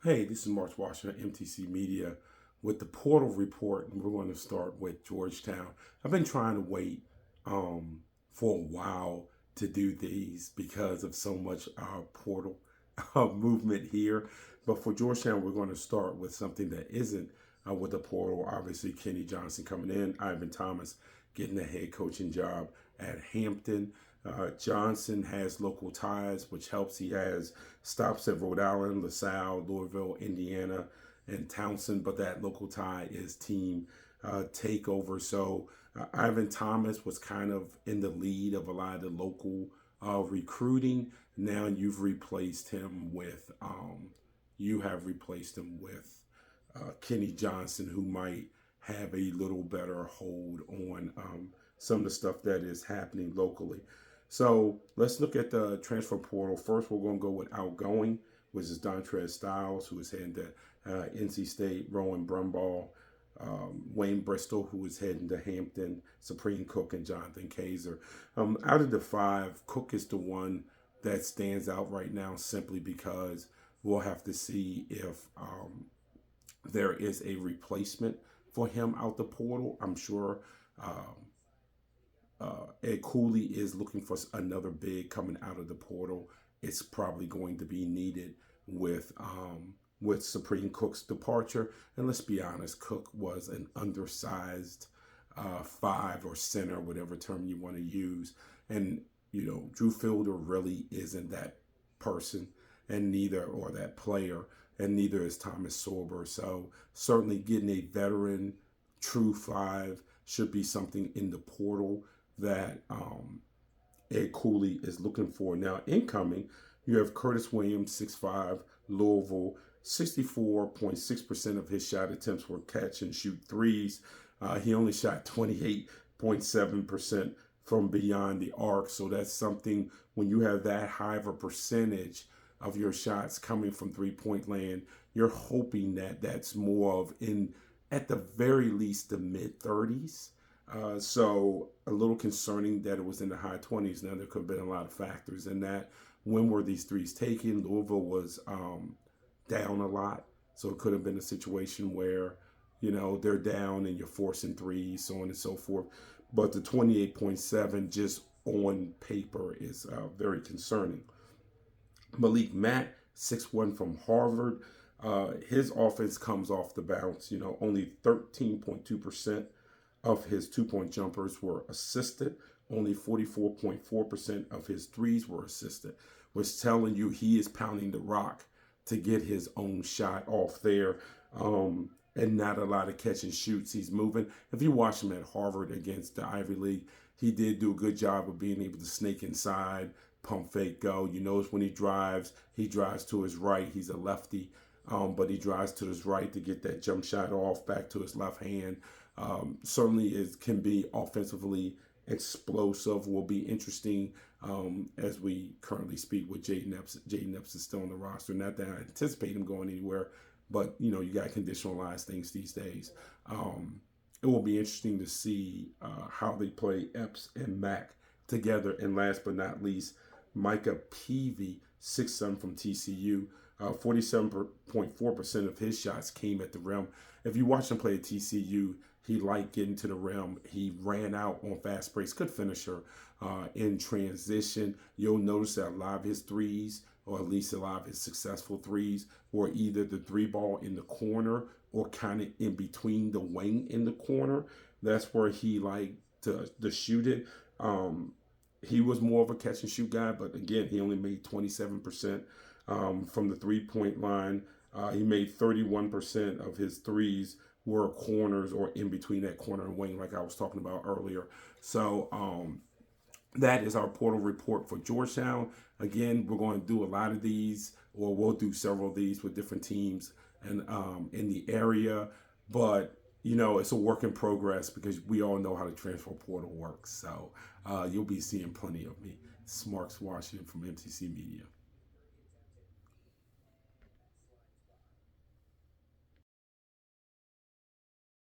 Hey, this is Mark Washington, MTC Media, with the portal report, and we're going to start with Georgetown. I've been trying to wait for a while to do these because of so much portal movement here. But for Georgetown, we're going to start with something that isn't with the portal. Obviously, Kenny Johnson coming in, Ivan Thomas getting the head coaching job at Hampton. Johnson has local ties, which helps. He has stops at Rhode Island, LaSalle, Louisville, Indiana, and Townsend, but that local tie is team takeover. So Ivan Thomas was kind of in the lead of a lot of the local recruiting. Now you have replaced him with Kenny Johnson, who might have a little better hold on some of the stuff that is happening locally. So let's look at the transfer portal. First, we're going to go with outgoing, which is Dontrez Styles, who is heading to NC State, Rowan Brumball, Wayne Bristol, who is heading to Hampton, Supreme Cook, and Jonathan Kaiser. Out of the five, Cook is the one that stands out right now simply because we'll have to see if there is a replacement for him out the portal. I'm sure Ed Cooley is looking for another big coming out of the portal. It's probably going to be needed with Supreme Cook's departure. And let's be honest, Cook was an undersized five or center, whatever term you want to use. And Drew Fielder really isn't that person, and neither or that player, and neither is Thomas Sorber. So certainly getting a veteran true five should be something in the portal that Ed Cooley is looking for. Now, incoming, you have Curtis Williams, 6'5", Louisville. 64.6% of his shot attempts were catch and shoot threes. He only shot 28.7% from beyond the arc. So that's something, when you have that high of a percentage of your shots coming from three-point land, you're hoping that that's more of at the very least, the mid-30s. So a little concerning that it was in the high 20s. Now, there could have been a lot of factors in that. When were these threes taken? Louisville was down a lot. So it could have been a situation where, they're down and you're forcing threes, so on and so forth. But the 28.7 just on paper is very concerning. Malik Matt, 6'1" from Harvard. His offense comes off the bounce. Only 13.2% of his two-point jumpers were assisted. Only 44.4% of his threes were assisted, which telling you he is pounding the rock to get his own shot off there. And not a lot of catch and shoots. He's moving. If you watch him at Harvard against the Ivy League, he did do a good job of being able to snake inside, pump fake, go. You notice when he drives to his right. He's a lefty, but he drives to his right to get that jump shot off back to his left hand. Certainly it can be offensively explosive. Will be interesting as we currently speak with Jaden Epps. Jaden Epps is still on the roster. Not that I anticipate him going anywhere, but you got to conditionalize things these days. It will be interesting to see how they play Epps and Mack together. And last but not least, Micah Peavy, 6'7" from TCU. 47.4% of his shots came at the rim. If you watch him play at TCU, he liked getting to the rim. He ran out on fast breaks, good finisher in transition. You'll notice that a lot of his threes, or at least a lot of his successful threes, were either the three ball in the corner or kind of in between the wing in the corner. That's where he liked to shoot it. He was more of a catch and shoot guy, but again, he only made 27% from the three-point line. He made 31% of his threes were corners or in between that corner and wing, like I was talking about earlier. So that is our portal report for Georgetown. Again, we're going to do a lot of these, or we'll do several of these with different teams and in the area. But it's a work in progress because we all know how the transfer portal works. So you'll be seeing plenty of me. It's Marks Washington from MTC Media.